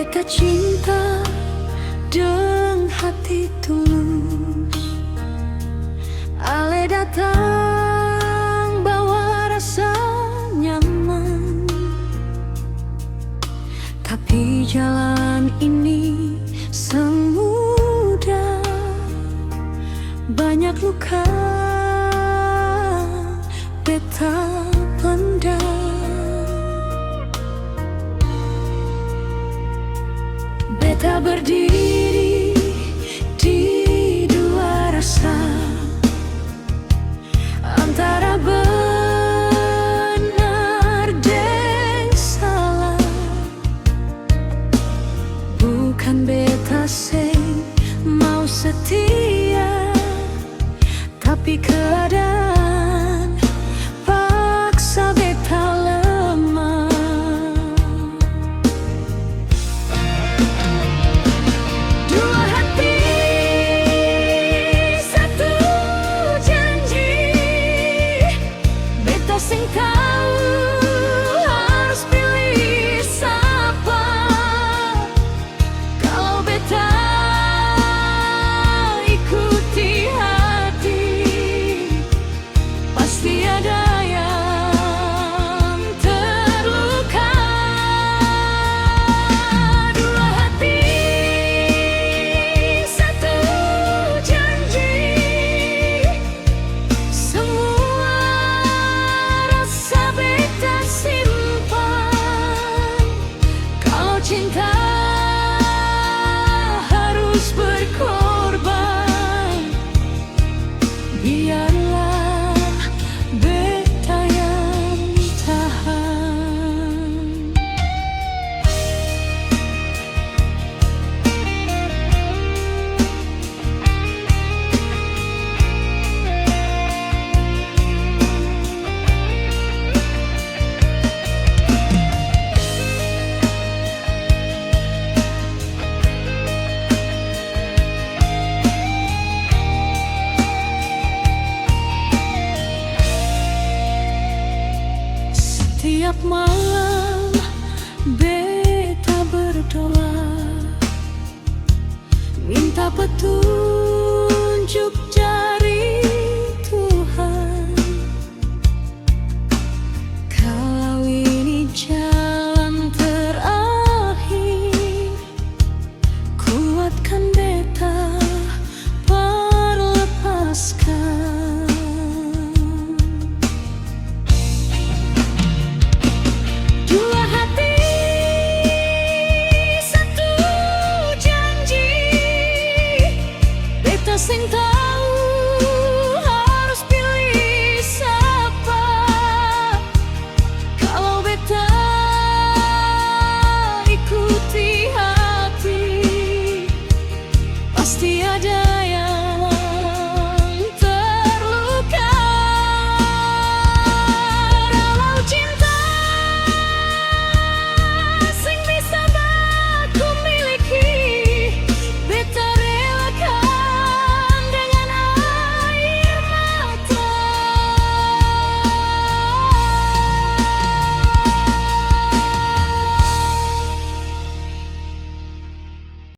Beta cinta dengan hati tulus. Ale datang bawa rasa nyaman, tapi jalan ini semudah. Banyak luka beta pendam. Beta berdiri di dua rasa, antara benar dan salah. Bukan beta sing mau setia, tapi keadaan paksa beta lemah. Dua hati, satu janji. Beta sing tahu harus pilih siapa. Kalau beta ikuti hati, pasti ada yang terluka. Dua hati, satu janji. Semua rasa beta simpan. Kalau cinta harus berkorban, biarlah beta yang tahan. Setiap malam beta berdoa, minta petunjuk